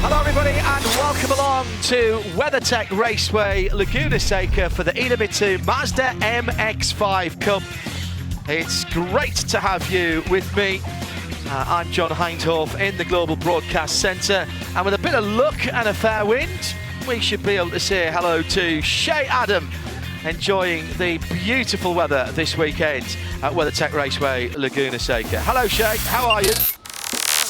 Hello everybody and welcome along to WeatherTech Raceway Laguna Seca for the Idemitsu Mazda MX-5 Cup. It's great to have you with me. I'm John Hindhoff in the Global Broadcast Centre, and with a bit of luck and a fair wind, we should be able to say hello to Shay Adam, enjoying the beautiful weather this weekend at WeatherTech Raceway Laguna Seca. Hello Shay, how are you?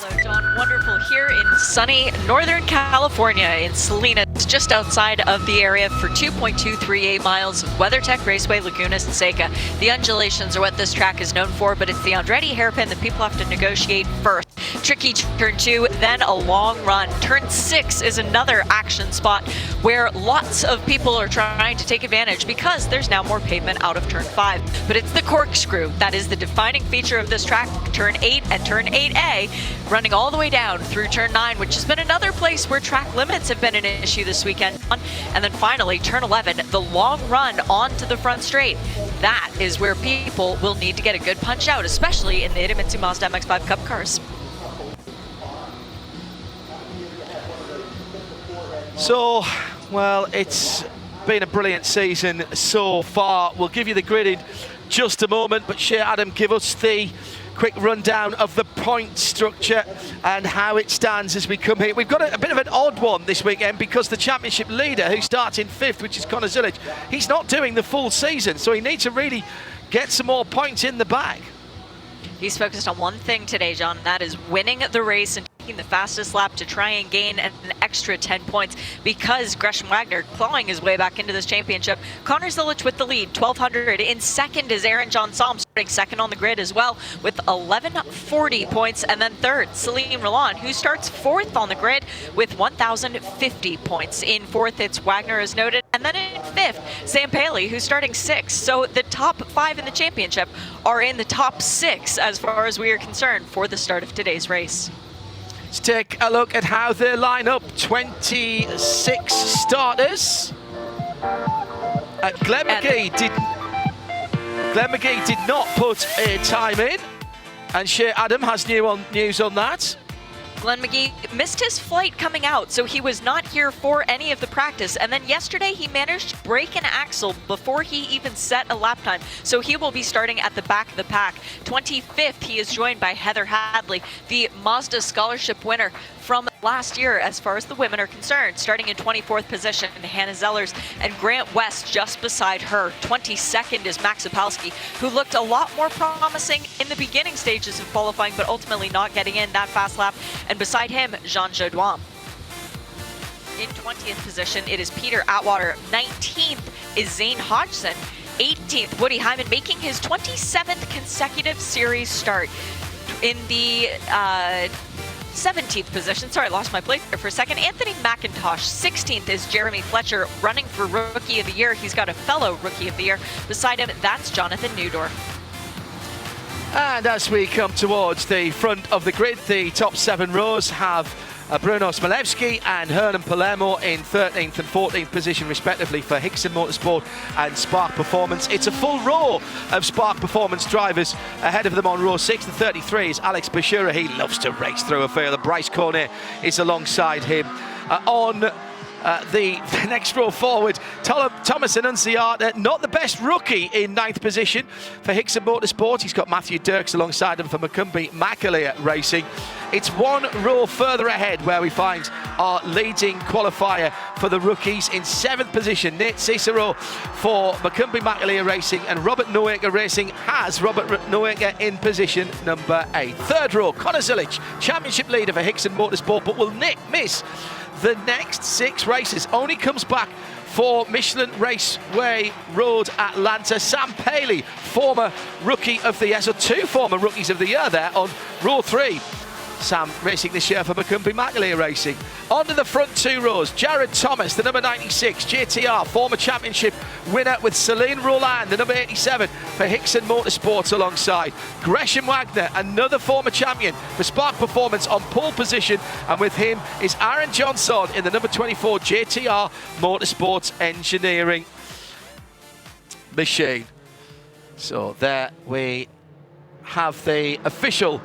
Hello John, wonderful here in sunny Northern California in Salinas, just outside of the area for 2.238 miles of WeatherTech Raceway Laguna Seca. The undulations are what this track is known for, but it's the Andretti hairpin that people have to negotiate first. Tricky turn 2, then a long run. Turn 6 is another action spot where lots of people are trying to take advantage because there's now more pavement out of turn 5. But it's the corkscrew that is the defining feature of this track. Turn 8 and turn 8A running all the way down through turn 9, which has been another place where track limits have been an issue this weekend. And then finally turn 11, the long run onto the front straight. That is where people will need to get a good punch out, especially in the Idemitsu Mazda MX-5 Cup cars. So, well, it's been a brilliant season so far. We'll give you the grid in just a moment, but Shay Adam, give us the quick rundown of the point structure and how it stands as we come here. We've got a bit of an odd one this weekend because the championship leader, who starts in 5th, which is Connor Zilic, he's not doing the full season, so he needs to really get some more points in the bag. He's focused on one thing today, John, and that is winning the race and taking the fastest lap to try and gain an extra 10 points because Gresham Wagner clawing his way back into this championship. Connor Zilic with the lead, 1,200. In second is Aaron John Salm, starting second on the grid as well with 1,140 points. And then third, Celine Roland, who starts 4th on the grid with 1,050 points. In 4th, it's Wagner as noted. And then in 5th, Sam Paley, who's starting 6th. So the top 5 in the championship are in the top 6 as far as we are concerned for the start of today's race. Let's take a look at how they line up. 26 starters. Glenn McGee did not put a time in, and Shay Adam has news on that. Glenn McGee missed his flight coming out, so he was not here for any of the practice. And then yesterday he managed to break an axle before he even set a lap time. So he will be starting at the back of the pack. 25th, he is joined by Heather Hadley, the Mazda scholarship winner from last year as far as the women are concerned. Starting in 24th position, Hannah Zellers and Grant West just beside her. 22nd is Max Opalski, who looked a lot more promising in the beginning stages of qualifying, but ultimately not getting in that fast lap. And beside him, Jean Jaudoin. In 20th position, it is Peter Atwater. 19th is Zane Hodgson. 18th, Woody Hyman, making his 27th consecutive series start. In the 17th position, sorry, I lost my place there for a second, Anthony McIntosh. 16th is Jeremy Fletcher, running for Rookie of the Year. He's got a fellow Rookie of the Year. Beside him, that's Jonathan Newdorf. And as we come towards the front of the grid, the top 7 rows have Bruno Smilewski and Hernan Palermo in 13th and 14th position respectively for Hickson Motorsport and Spark Performance. It's a full row of Spark Performance drivers ahead of them on row 6. The 33 is Alex Bashura. He loves to race through a field. Bryce Cornet is alongside him. On the next row forward, Thomas Annunziata, not the best rookie, in 9th position for Hickson Motorsport. He's got Matthew Dirks alongside him for Macumbi Macaleer Racing. It's one row further ahead where we find our leading qualifier for the rookies. In 7th position, Nate Cicero for Macumbi Macaleer Racing, and Robert Noaker Racing has Robert Noaker in position number 8. 3rd row, Connor Zilic, championship leader for Hickson Motorsport, but will miss the next 6 races. Only comes back for Michelin Raceway Road Atlanta. Sam Paley, former Rookie of the Year, so 2 former Rookies of the Year there on row 3. Sam racing this year for Macumbi Macaleer Racing. On to the front 2 rows, Jared Thomas, the number 96, JTR, former championship winner with Celine Roland, the number 87 for Hickson Motorsports alongside. Gresham Wagner, another former champion for Spark Performance, on pole position, and with him is Aaron Johnson in the number 24 JTR Motorsports Engineering machine. So there we have the official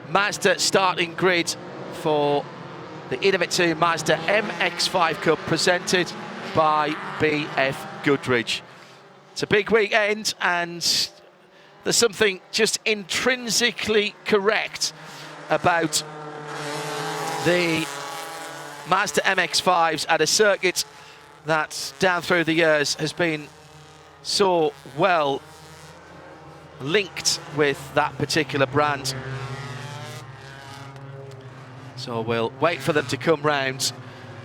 Mazda starting grid for the Idemitsu Mazda MX-5 Cup presented by BF Goodrich. It's a big weekend, and there's something just intrinsically correct about the Mazda MX-5s at a circuit that down through the years has been so well linked with that particular brand. So we'll wait for them to come round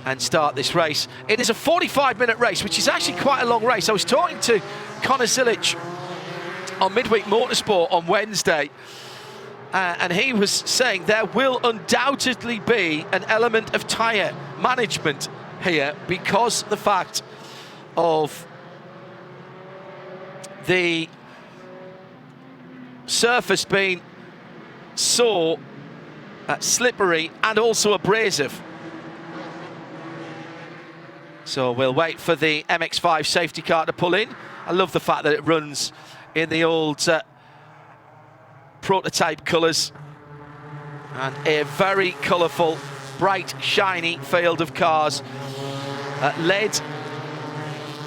and start this race. It is a 45-minute race, which is actually quite a long race. I was talking to Connor Zilic on Midweek Motorsport on Wednesday, and he was saying there will undoubtedly be an element of tyre management here because the fact of the surface being so slippery and also abrasive. So we'll wait for the MX-5 safety car to pull in. I love the fact that it runs in the old prototype colours and a very colourful, bright, shiny field of cars led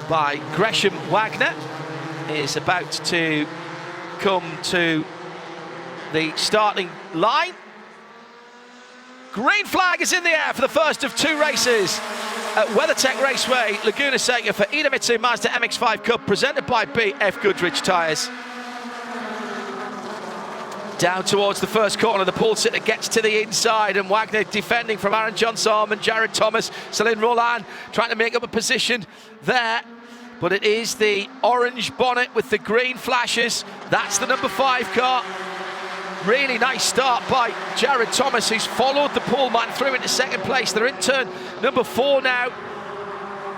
by Gresham Wagner. Is about to come to the starting line. Green flag is in the air for the first of two races at WeatherTech Raceway Laguna Seca for Idemitsu Mazda MX-5 Cup presented by BF Goodrich tyres. Down towards the first corner, the pole sitter gets to the inside, and Wagner defending from Aaron Johnson and Jared Thomas. Celine Roland trying to make up a position there, but it is the orange bonnet with the green flashes. That's the number 5 car. Really nice start by Jared Thomas, who's followed the pole man through into second place. They're in turn number 4 now.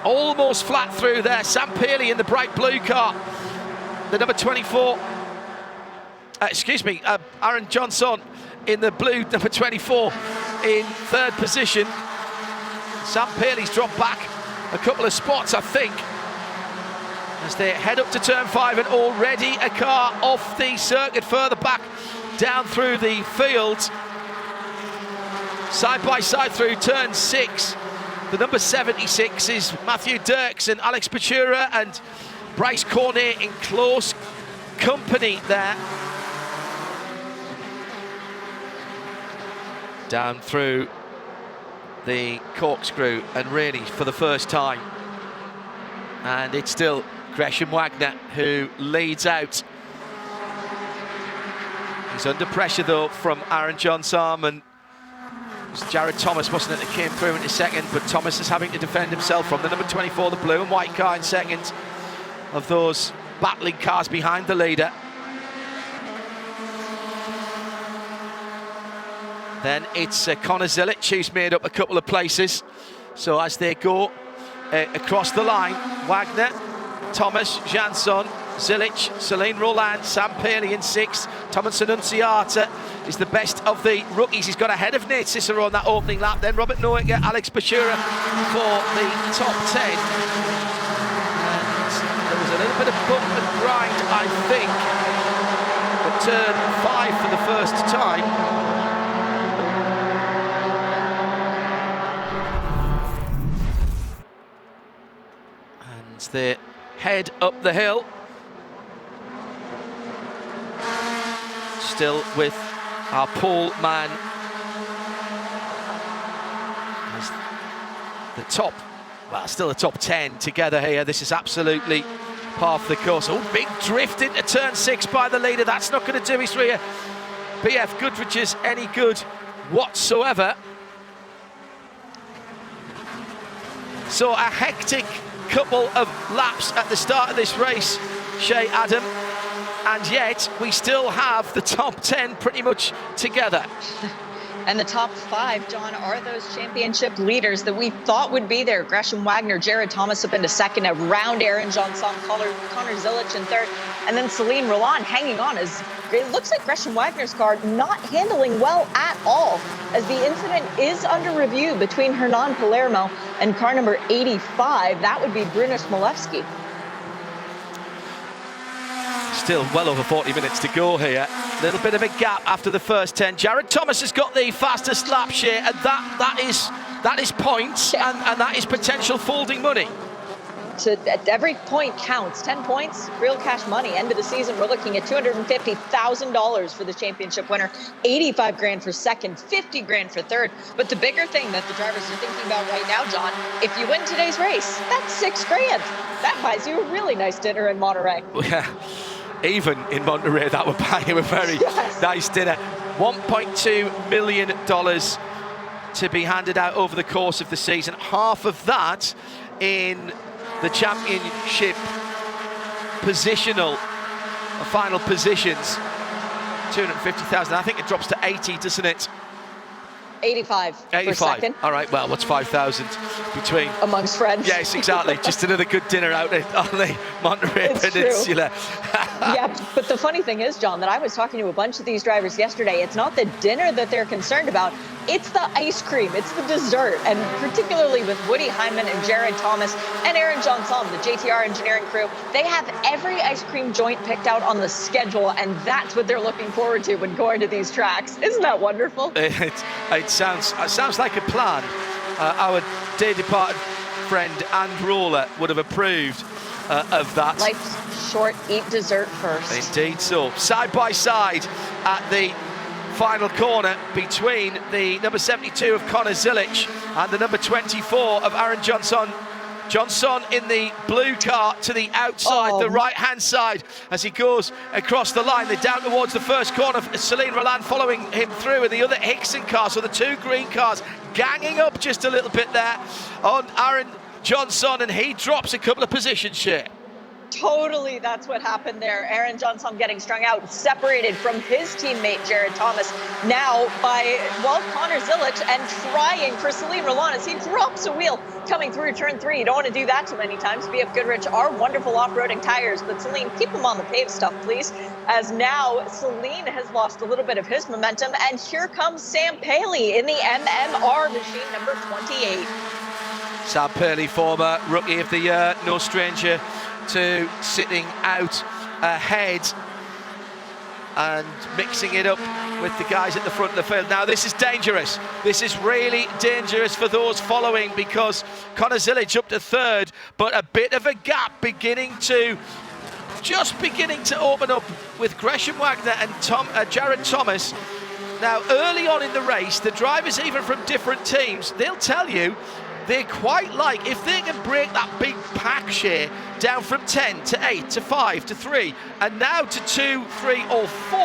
Almost flat through there. Sam Pearley in the bright blue car. The number 24. Aaron Johnson in the blue number 24 in third position. Sam Pearley's dropped back a couple of spots, I think, as they head up to turn 5, and already a car off the circuit further back down through the field. Side by side through turn 6. The number 76 is Matthew Dirks and Alex Pachura and Bryce Cornet in close company there. Down through the corkscrew, and really for the first time. And it's still Gresham Wagner who leads out. He's under pressure though from Aaron Johnson, and Jared Thomas, wasn't it, that came through into second, but Thomas is having to defend himself from the number 24, the blue and white car in second of those battling cars behind the leader. Then it's Connor Zilic who's made up a couple of places. So as they go across the line, Wagner, Thomas, Jansson, Zilic, Celine Roland, Sam Pearley in 6th. Thomas Annunziata is the best of the rookies. He's got ahead of Nate Cicero on that opening lap. Then Robert Noacker, Alex Pachura for the top 10. And there was a little bit of bump and grind, I think, at turn 5 for the first time. They head up the hill, still with our pole man as the top, well, still the top 10 together here. This is absolutely par for the course. Oh, big drift into turn 6 by the leader. That's not going to do his rear BF Goodrich's any good whatsoever. So a hectic couple of laps at the start of this race, Shea Adam, and yet we still have the top 10 pretty much together. And the top 5, John, are those championship leaders that we thought would be there. Gresham Wagner, Jared Thomas up into second, around Aaron Johnson, Connor Zilic in third, and then Celine Roland hanging on as it looks like Gresham Wagner's car not handling well at all, as the incident is under review between Hernan Palermo and car number 85. That would be Bruno Smolewski. Still well over 40 minutes to go here. A little bit of a gap after the first 10. Jared Thomas has got the fastest lap share, and that is That is points, and that is potential folding money. Every point counts. 10 points, real cash money. End of the season, we're looking at $250,000 for the championship winner, 85 grand for second, 50 grand for third. But the bigger thing that the drivers are thinking about right now, John, if you win today's race, that's 6 grand. That buys you a really nice dinner in Monterey. Yeah, even in Monterey, that would buy you a very nice dinner. $1.2 million to be handed out over the course of the season. Half of that in the championship positional final positions. 250,000. I think it drops to 80, doesn't it? 85 for second. All right, well, what's 5,000 between? Amongst friends. Yes, exactly. Just another good dinner out on the Monterey Peninsula. Yeah, but the funny thing is, John, that I was talking to a bunch of these drivers yesterday. It's not the dinner that they're concerned about. It's the ice cream. It's the dessert. And particularly with Woody Hyman and Jared Thomas and Aaron Johnson, the JTR engineering crew, they have every ice cream joint picked out on the schedule, and that's what they're looking forward to when going to these tracks. Isn't that wonderful? It sounds like a plan. Our dear departed friend and Roller would have approved of that. Life's short, eat dessert first. Indeed so. Side by side at the final corner between the number 72 of Connor Zilic and the number 24 of Aaron Johnson. Johnson in the blue car to the outside, the right-hand side, as he goes across the line. They're down towards the first corner. Celine Roland following him through, and the other Hickson car. So the two green cars ganging up just a little bit there on Aaron Johnson, and he drops a couple of positions here. Totally, that's what happened there. Aaron Johnson getting strung out, separated from his teammate Jared Thomas, now by, well, Connor Zilic, and trying for Celine Roland as he drops a wheel coming through turn 3. You don't want to do that too many times. BF Goodrich are wonderful off-roading tires, but Celine, keep them on the paved stuff, please, as now Celine has lost a little bit of his momentum, and here comes Sam Paley in the MMR machine number 28. Sam Paley, former Rookie of the Year, no stranger to sitting out ahead and mixing it up with the guys at the front of the field. Now this is dangerous. This is really dangerous for those following, because Connor Zilic up to third, but a bit of a gap just beginning to open up with Gresham Wagner and Jared Thomas. Now early on in the race, the drivers even from different teams, they'll tell you they quite like, if they can break that big pack share down from 10 to 8 to 5 to 3 and now to 2, 3 or 4,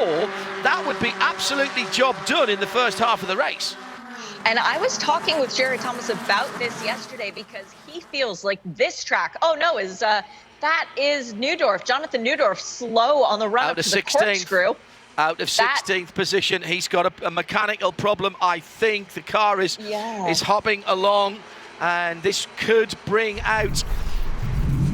that would be absolutely job done in the first half of the race. And I was talking with Jared Thomas about this yesterday, because he feels like this track, that is Neudorf, Jonathan Neudorf, slow on the run up to the corkscrew. Out of 16th position. He's got a mechanical problem, I think. The car is hopping along, and this could bring out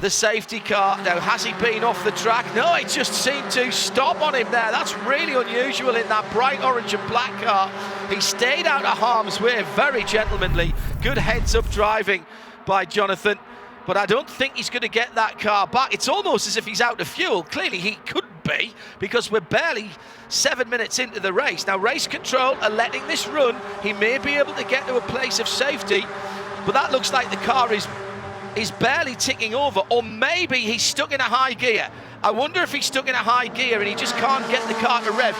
the safety car. Now, has he been off the track? No, it just seemed to stop on him there. That's really unusual in that bright orange and black car. He stayed out of harm's way, very gentlemanly. Good heads-up driving by Jonathan, but I don't think he's going to get that car back. It's almost as if he's out of fuel. Clearly, he couldn't be, because we're barely 7 minutes into the race. Now, race control are letting this run. He may be able to get to a place of safety, but that looks like the car is barely ticking over, or maybe he's stuck in a high gear. I wonder if he's stuck in a high gear and he just can't get the car to rev.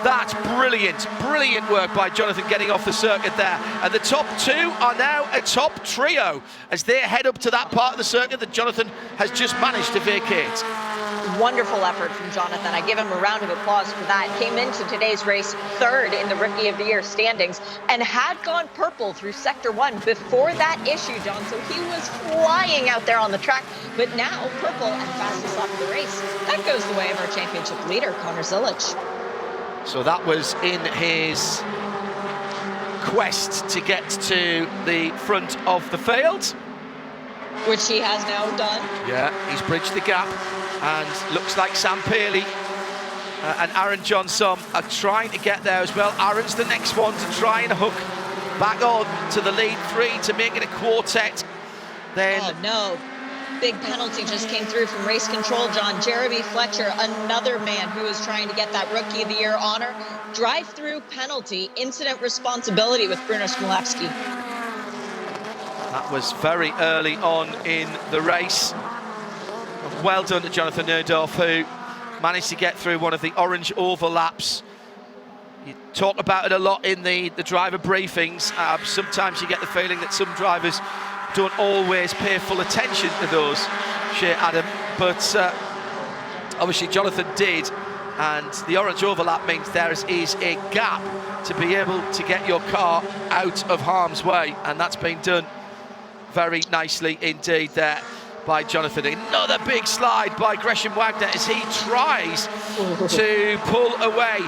That's brilliant work by Jonathan getting off the circuit there. And the top two are now a top trio as they head up to that part of the circuit that Jonathan has just managed to vacate. Wonderful effort from Jonathan. I give him a round of applause for that. Came into today's race third in the Rookie of the Year standings and had gone purple through Sector 1 before that issue, John. So he was flying out there on the track, but now purple and fastest lap of the race. That goes the way of our championship leader, Connor Zilic. So that was in his quest to get to the front of the field, which he has now done. Yeah, he's bridged the gap. And looks like Sam Paley and Aaron Johnson are trying to get there as well. Aaron's the next one to try and hook back on to the lead 3 to make it a quartet. Then, oh no, big penalty just came through from race control, John. Jeremy Fletcher, another man who is trying to get that Rookie of the Year honor. Drive-through penalty, incident responsibility with Bruno Smolewski. That was very early on in the race. And well done to Jonathan Neudorf, who managed to get through one of the orange overlaps. You talk about it a lot in the driver briefings. Sometimes you get the feeling that some drivers don't always pay full attention to those, Shea Adam, but obviously Jonathan did, and the orange overlap means there is a gap to be able to get your car out of harm's way, and that's been done very nicely indeed there by Jonathan. Another big slide by Gresham Wagner as he tries to pull away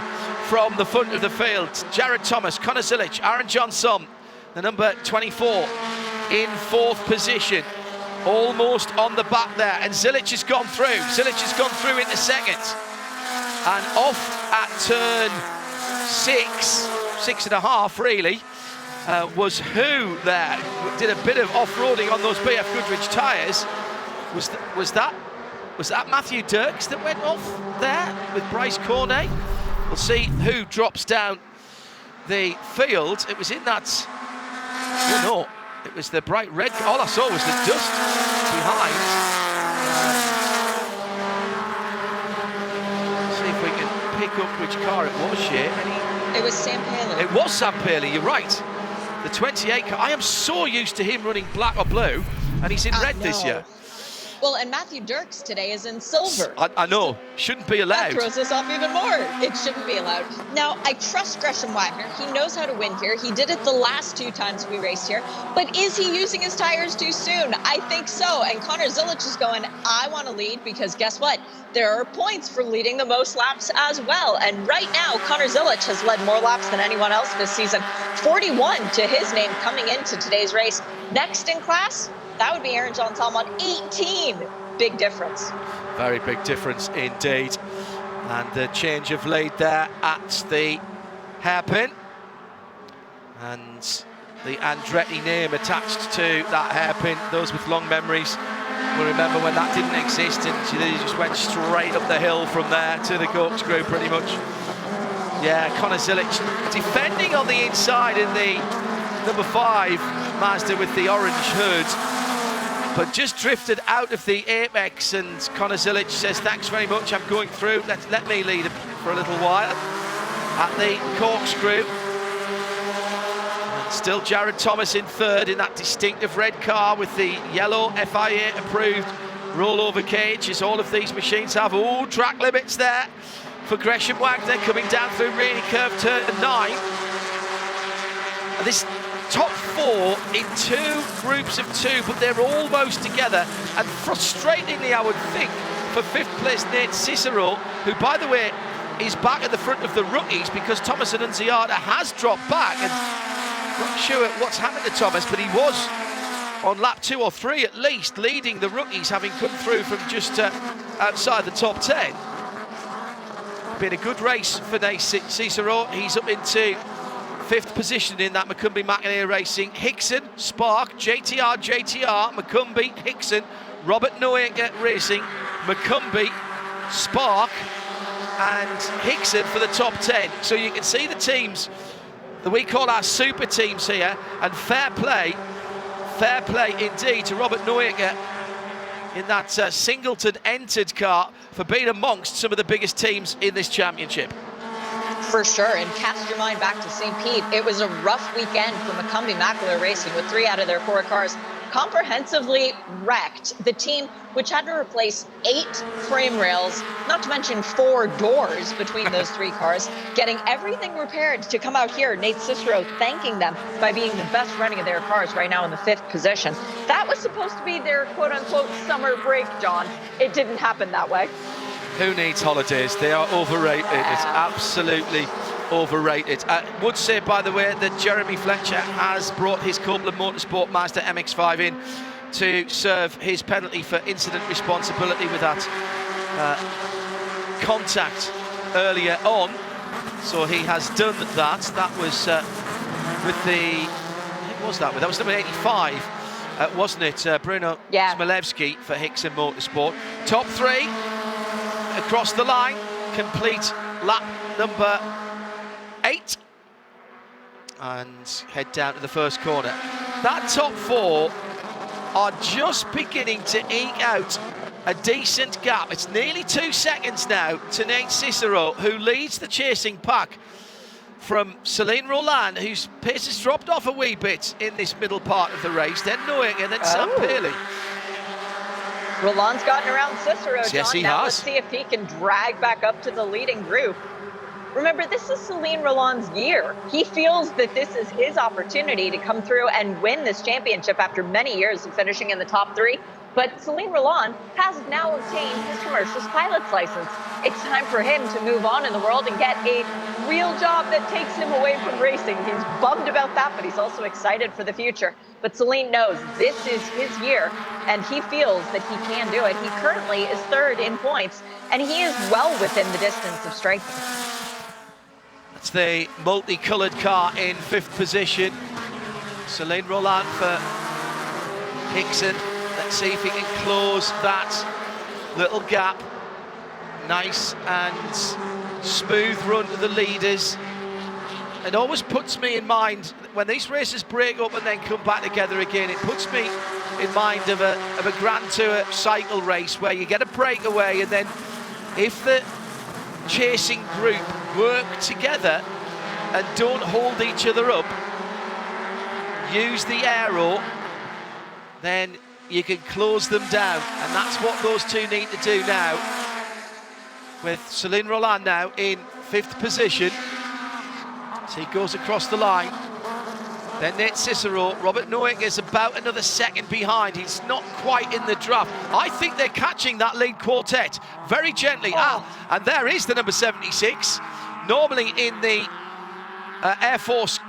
from the front of the field. Jared Thomas, Connor Zilic, Aaron Johnson, the number 24 in fourth position, almost on the back there, and Zilic has gone through. Zilic has gone through into second, and off at turn 6.5 really, was who there. Did a bit of off-roading on those BF Goodrich tyres. Was that Matthew Dirks that went off there with Bryce Cornet? We'll see who drops down the field. It was in that, oh no, it was the bright red, all I saw was the dust behind. See if we can pick up which car it was, Shea. It was Sam Paley. It was Sam Paley, you're right. The 28 car, I am so used to him running black or blue, and he's in red this year. Well, and Matthew Dirks today is in silver. I know, shouldn't be allowed. That throws us off even more. It shouldn't be allowed. Now, I trust Gresham Wagner. He knows how to win here. He did it the last 2 times we raced here. But is he using his tires too soon? I think so. And Connor Zilic is going, I want to lead, because guess what? There are points for leading the most laps as well. And right now, Connor Zilic has led more laps than anyone else this season. 41 to his name coming into today's race. Next in class, that would be Aaron John Tom on 18. Big difference. Very big difference indeed. And the change of lead there at the hairpin. And the Andretti name attached to that hairpin. Those with long memories will remember when that didn't exist, and they just went straight up the hill from there to the corkscrew pretty much. Yeah, Connor Zilic defending on the inside in the number 5 Mazda with the orange hood, but just drifted out of the apex, and Connor Zilic says, thanks very much, I'm going through, let me lead for a little while at the corkscrew. And still Jared Thomas in third in that distinctive red car with the yellow FIA approved rollover cage, as all of these machines have. All track limits there for Gresham Wagner coming down through really curved turn 9. And this top 4 in 2 groups of 2, but they're almost together. And frustratingly, I would think, for 5th place Nate Cicero, who, by the way, is back at the front of the rookies because Thomas Annunziata has dropped back. And not sure what's happened to Thomas, but he was on lap 2 or 3 at least, leading the rookies, having come through from just outside the top 10. Been a good race for Nate Cicero. He's up into 5th position in that Macumbi McIntyre Racing. Hickson, Spark, JTR, Macumbi, Hickson, Robert Noaker Racing, Macumbi, Spark, and Hickson for the top 10. So you can see the teams that we call our super teams here, and fair play indeed to Robert Noaker in that Singleton entered car for being amongst some of the biggest teams in this championship. For sure, and cast your mind back to St. Pete. It was a rough weekend for Macumbi McIntyre Racing with 3 out of their 4 cars comprehensively wrecked. The team, which had to replace 8 frame rails, not to mention 4 doors between those 3 cars, getting everything repaired to come out here. Nate Cicero thanking them by being the best running of their cars right now in the 5th position. That was supposed to be their quote-unquote summer break, John. It didn't happen that way. Who needs holidays? They are overrated. It's absolutely overrated. I would say, by the way, that Jeremy Fletcher has brought his Copeland Motorsport Mazda MX-5 in to serve his penalty for incident responsibility with that contact earlier on. So he has done that. That was with the... Who was that with? That was number 85, wasn't it? Bruno Smalewski for Hickson Motorsport. Top 3 across the line, complete lap number 8, and head down to the first corner. That top 4 are just beginning to eke out a decent gap. It's nearly 2 seconds now to Nate Cicero, who leads the chasing pack from Celine Roland, whose pace has dropped off a wee bit in this middle part of the race. Then Noing and then Sam Paley. Roland's gotten around Cicero, John. Yes, he now has. Let's see if he can drag back up to the leading group. Remember, this is Celine Roland's year. He feels that this is his opportunity to come through and win this championship after many years of finishing in the top 3. But Celine Roland has now obtained his commercial pilot's license. It's time for him to move on in the world and get a real job that takes him away from racing. He's bummed about that, but he's also excited for the future. But Celine knows this is his year, and he feels that he can do it. He currently is 3rd in points, and he is well within the distance of striking. It's the multicoloured car in 5th position. Celine Roland for Hickson. Let's see if he can close that little gap. Nice and smooth run to the leaders. It always puts me in mind, when these races break up and then come back together again, it puts me in mind of a Grand Tour cycle race where you get a breakaway, and then if the chasing group work together and don't hold each other up, use the aero, then you can close them down, and that's what those two need to do now, with Celine Roland now in 5th position. So he goes across the line. Then Nate Cicero. Robert Noing is about another second behind. He's not quite in the draft. I think they're catching that lead quartet very gently. And there is the number 76. Normally in the Air Force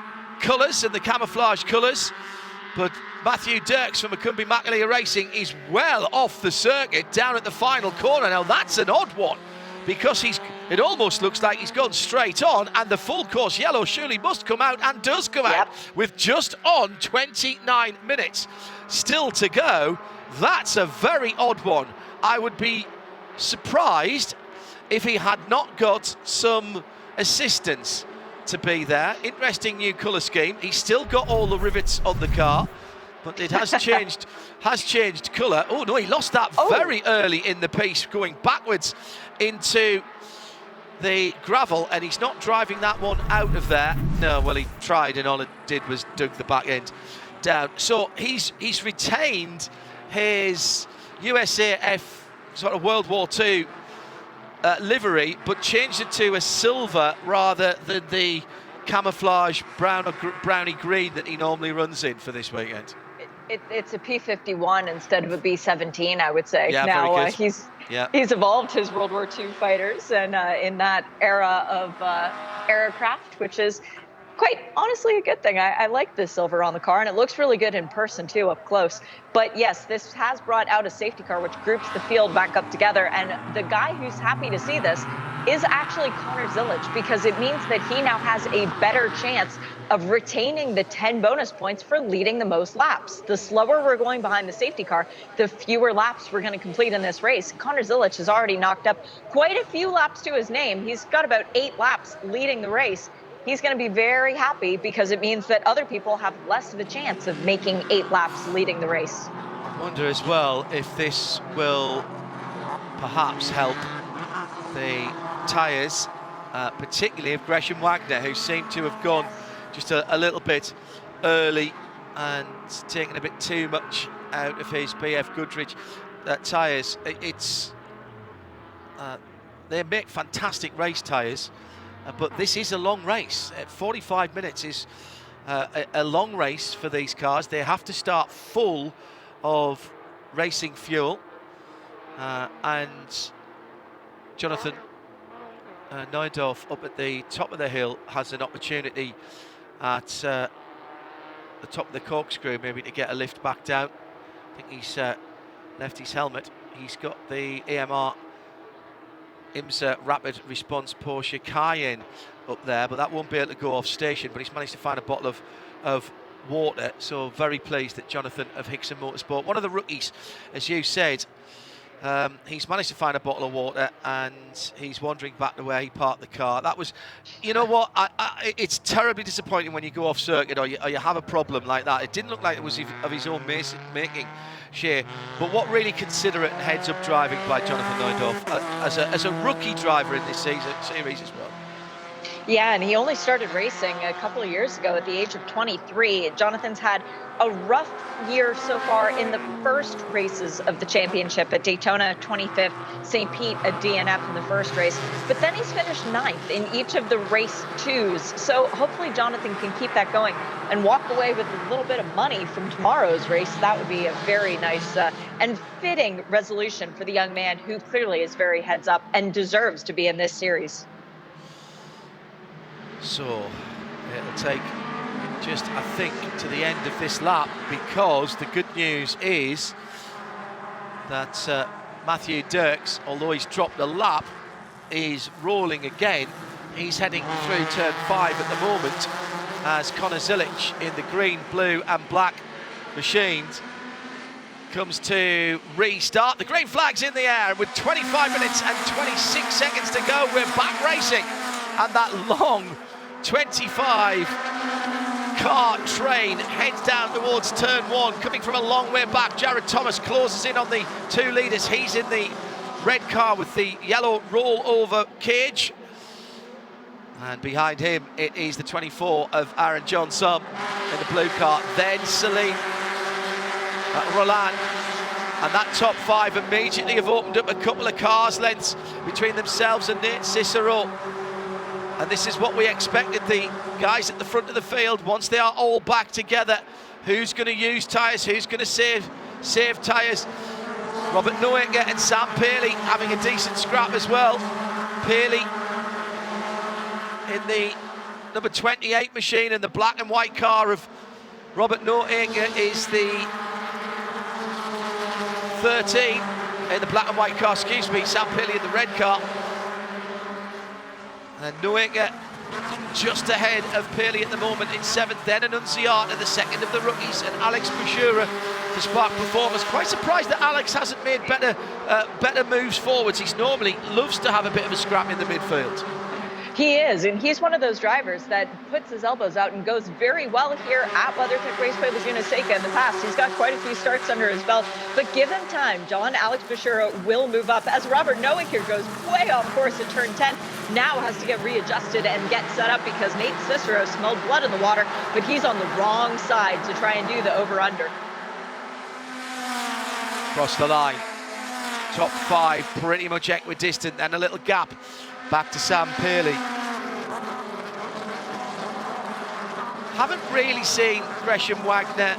colours and the camouflage colours. But Matthew Dirks from Macumbi Macaleer Racing is well off the circuit down at the final corner. Now that's an odd one, because it almost looks like he's gone straight on, and the full course yellow surely must come out, and does come out with just on 29 minutes still to go. That's a very odd one. I would be surprised if he had not got some assistance to be there. Interesting new colour scheme. He's still got all the rivets on the car, but it has changed colour. Oh no, he lost that very early in the piece, going backwards into the gravel, and he's not driving that one out of there. No, well, he tried, and all it did was dug the back end down. So he's retained his USAF sort of World War II livery, but changed it to a silver rather than the camouflage brown or browny green that he normally runs in for this weekend. It's a P51 instead of a B17, I would say. Yeah, now very good. He's evolved his World War II fighters, and in that era of aircraft, which is quite honestly a good thing. I like the silver on the car, and it looks really good in person too, up close. But yes, this has brought out a safety car which groups the field back up together, and the guy who's happy to see this is actually Connor Zilic, because it means that he now has a better chance of retaining the 10 bonus points for leading the most laps. The slower we're going behind the safety car, the fewer laps we're going to complete in this race. Connor Zilic has already knocked up quite a few laps to his name. He's got about 8 laps leading the race. He's going to be very happy, because it means that other people have less of a chance of making 8 laps leading the race. I wonder as well if this will perhaps help the tyres, particularly of Gresham Wagner, who seemed to have gone just a little bit early and taken a bit too much out of his BF Goodrich tyres. They make fantastic race tyres, but this is a long race. 45 minutes is a long race for these cars. They have to start full of racing fuel, and Jonathan Neudorf up at the top of the hill has an opportunity at the top of the corkscrew, maybe to get a lift back down. I think he's left his helmet. He's got the AMR IMSA Rapid Response Porsche Cayenne up there, but that won't be able to go off station. But he's managed to find a bottle of water, so very pleased that Jonathan of Hickson Motorsport, one of the rookies, as you said, He's managed to find a bottle of water and he's wandering back to where he parked the car. That was, you know what, it's terribly disappointing when you go off circuit or you have a problem like that. It didn't look like it was of his own making, Shea. But what really considerate and heads-up driving by Jonathan Neudorf as a rookie driver in this series as well. Yeah, and he only started racing a couple of years ago at the age of 23. Jonathan's had a rough year so far in the first races of the championship at Daytona, 25th, St. Pete, a DNF in the first race. But then he's finished 9th in each of the race 2s. So hopefully Jonathan can keep that going and walk away with a little bit of money from tomorrow's race. That would be a very nice and fitting resolution for the young man who clearly is very heads up and deserves to be in this series. So it'll take just, I think, to the end of this lap, because the good news is that Matthew Dirks, although he's dropped a lap, is rolling again. He's heading through turn 5 at the moment as Connor Zilic in the green, blue and black machines comes to restart. The green flag's in the air with 25 minutes and 26 seconds to go. We're back racing, and that long 25 car train heads down towards turn 1, coming from a long way back. Jared Thomas closes in on the 2 leaders. He's in the red car with the yellow rollover cage, and behind him it is the 24 of Aaron Johnson in the blue car. Then Celine, Roland, and that top 5 immediately have opened up a couple of cars lengths between themselves and Nate Cicero. And this is what we expected, the guys at the front of the field, once they are all back together, who's going to use tyres, who's going to save tyres. Robert Noecker and Sam Paley having a decent scrap as well. Paley in the number 28 machine, and the black and white car of Robert Noecker is the 13 in the black and white car, excuse me, Sam Paley in the red car. And Noecker just ahead of Paley at the moment in 7th, then Annunziata, the second of the rookies, and Alex Bashura, the Spark performers. Quite surprised that Alex hasn't made better moves forwards. He normally loves to have a bit of a scrap in the midfield. He is, and he's one of those drivers that puts his elbows out and goes very well here at WeatherTech Raceway Laguna Seca in the past. He's got quite a few starts under his belt, but give him time. Alex Bashura will move up as Robert Noecker goes way off course at turn 10. Now has to get readjusted and get set up because Nate Cicero smelled blood in the water, but he's on the wrong side to try and do the over-under. Across the line, top 5 pretty much equidistant, then a little gap back to Sam Paley. Haven't really seen Gresham Wagner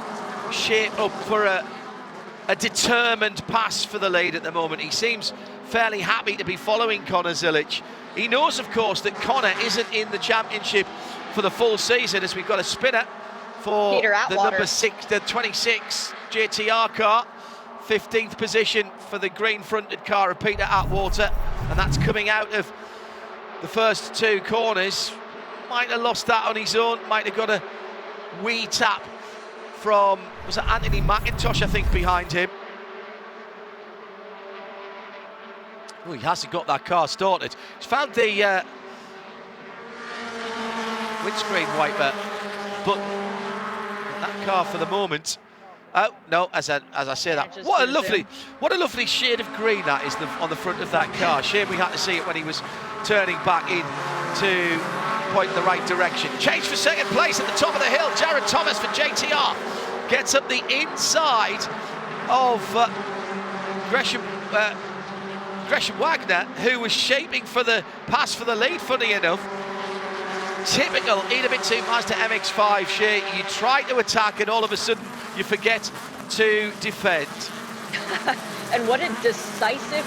shape up for a determined pass for the lead at the moment. He seems fairly happy to be following Connor Zilic. He knows, of course, that Connor isn't in the championship for the full season, as we've got a spinner for the number 6, the 26 JTR car. 15th position for the green-fronted car of Peter Atwater, and that's coming out of the first 2 corners. Might have lost that on his own, might have got a wee tap from, was it Anthony McIntosh, I think, behind him. Oh, he hasn't got that car started. He's found the windscreen wiper button on that car for the moment. Oh no! As I say that, what a lovely shade of green that is on the front of that car. Shame we had to see it when he was turning back in to point in the right direction. Change for second place at the top of the hill. Jared Thomas for JTR gets up the inside of Gresham Wagner, who was shaping for the pass for the lead. Funny enough, typical Idemitsu Mazda MX-5. Shea, you try to attack and all of a sudden you forget to defend. And what a decisive,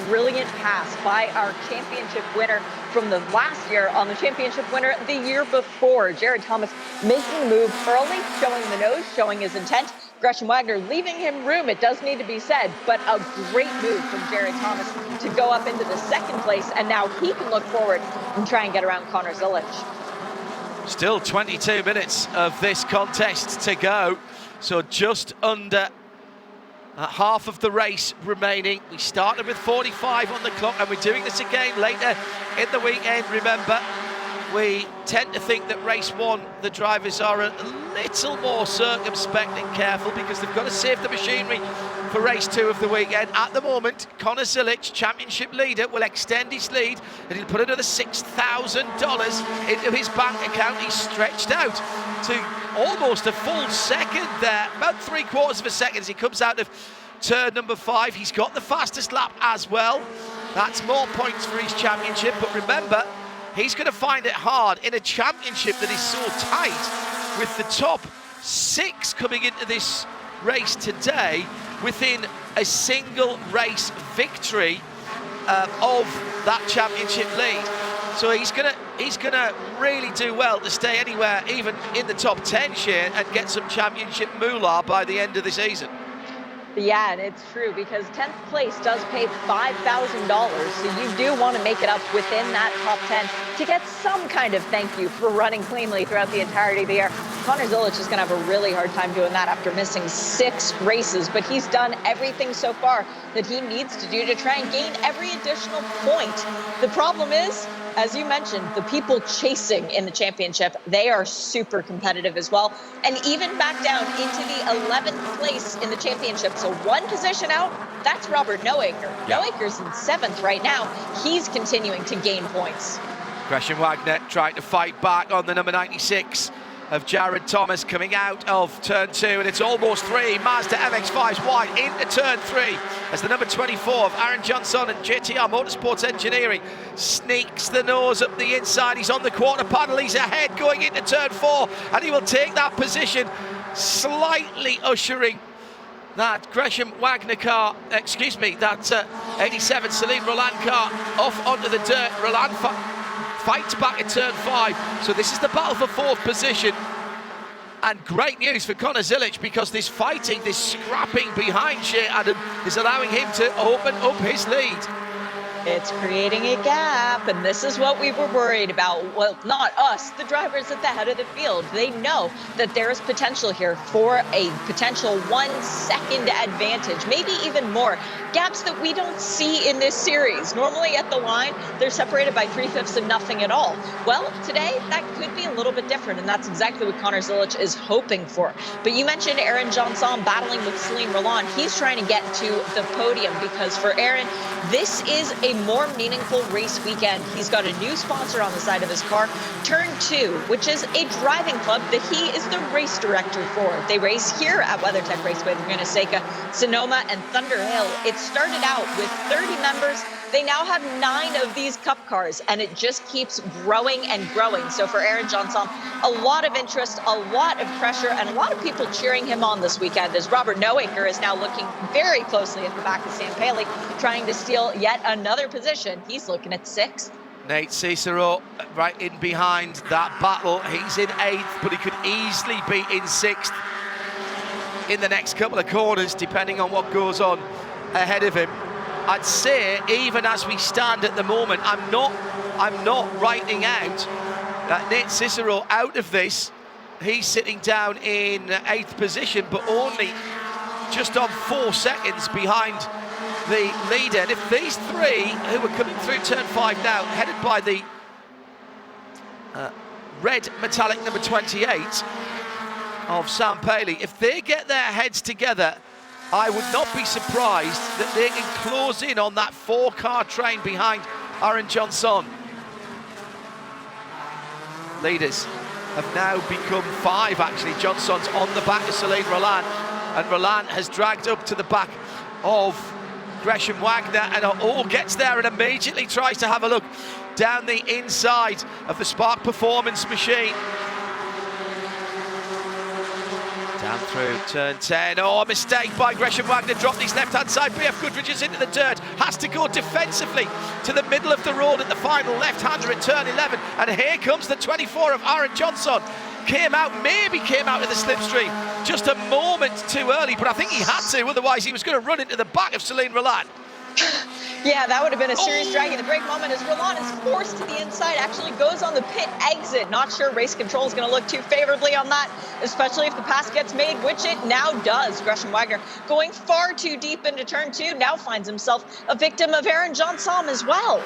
brilliant pass by our championship winner from the last year on the championship winner the year before. Jared Thomas making the move early, showing the nose, showing his intent. Gresham Wagner leaving him room, it does need to be said, but a great move from Jared Thomas to go up into the 2nd place, and now he can look forward and try and get around Connor Zilic. Still 22 minutes of this contest to go, so just under half of the race remaining. We started with 45 on the clock, and we're doing this again later in the weekend. Remember, we tend to think that race one, the drivers are a little more circumspect and careful because they've got to save the machinery for race two of the weekend. At the moment, Connor Zilic, championship leader, will extend his lead and he'll put another $6,000 into his bank account. He's stretched out to almost a full second there, about 3/4 of a second as he comes out of turn number 5. He's got the fastest lap as well. That's more points for his championship, but remember, he's going to find it hard in a championship that is so tight, with the top 6 coming into this race today within a single race victory of that championship lead. So he's gonna really do well to stay anywhere, even in the top 10, Shane, and get some championship moolah by the end of the season. Yeah, and it's true because 10th place does pay $5,000, so you do want to make it up within that top 10 to get some kind of thank you for running cleanly throughout the entirety of the year. Connor Zilic is going to have a really hard time doing that after missing 6 races, but he's done everything so far that he needs to do to try and gain every additional point. The problem is, as you mentioned, the people chasing in the championship, they are super competitive as well. And even back down into the 11th place in the championship. So 1 position out, that's Robert Noaker. Yeah. Noaker's in 7th right now. He's continuing to gain points. Gresham Wagner trying to fight back on the number 96 of Jared Thomas coming out of turn 2, and it's almost 3. Mazda MX-5's wide into turn 3 as the number 24 of Aaron Johnson and JTR Motorsports Engineering sneaks the nose up the inside. He's on the quarter panel, he's ahead going into turn 4, and he will take that position, slightly ushering that Gresham Wagner car, that 87 Celine Roland car off onto the dirt. Roland fights back at turn 5. So this is the battle for 4th position. And great news for Connor Zilic, because this fighting, this scrapping behind Shea Adam is allowing him to open up his lead. It's creating a gap, and this is what we were worried about. Well, not us, the drivers at the head of the field. They know that there is potential here for a potential 1 second advantage, maybe even more. Gaps that we don't see in this series. Normally at the line, they're separated by 3/5 of nothing at all. Well, today, that could be a little bit different, and that's exactly what Connor Zilic is hoping for. But you mentioned Aaron Johnson battling with Celine Roland. He's trying to get to the podium because for Aaron, this is a more meaningful race weekend. He's got a new sponsor on the side of his car, Turn 2, which is a driving club that he is the race director for. They race here at WeatherTech Raceway Laguna Seca, Sonoma, and Thunder Hill. It started out with 30 members. They now have 9 of these cup cars, and it just keeps growing and growing. So for Aaron Johnson, a lot of interest, a lot of pressure, and a lot of people cheering him on this weekend as Robert Noaker is now looking very closely at the back of Sam Paley, trying to steal yet another position. He's looking at 6th. Nate Cicero right in behind that battle. He's in 8th, but he could easily be in 6th in the next couple of corners, depending on what goes on ahead of him. I'd say, even as we stand at the moment, I'm not writing out Nate Cicero out of this. He's sitting down in 8th position, but only just on 4 seconds behind the leader. And if these 3 who are coming through turn 5 now, headed by the red metallic number 28 of Sam Paley, if they get their heads together, I would not be surprised that they can close in on that 4-car train behind Aaron Johnson. Leaders have now become 5, actually. Johnson's on the back of Celine Roland, and Roland has dragged up to the back of Gresham Wagner, and all gets there and immediately tries to have a look down the inside of the Spark Performance machine. Down through turn 10. Oh, a mistake by Gresham Wagner. Dropped his left-hand side. BF Goodrich is into the dirt. Has to go defensively to the middle of the road at the final left-hander at turn 11. And here comes the 24 of Aaron Johnson. Maybe came out of the slipstream just a moment too early, but I think he had to, otherwise he was going to run into the back of Celine Roland. Yeah, that would have been a serious drag in the brake moment as Roland is forced to the inside, actually goes on the pit exit. Not sure race control is going to look too favorably on that, especially if the pass gets made, which it now does. Gresham Wagner going far too deep into turn 2, now finds himself a victim of Aaron Johnson as well.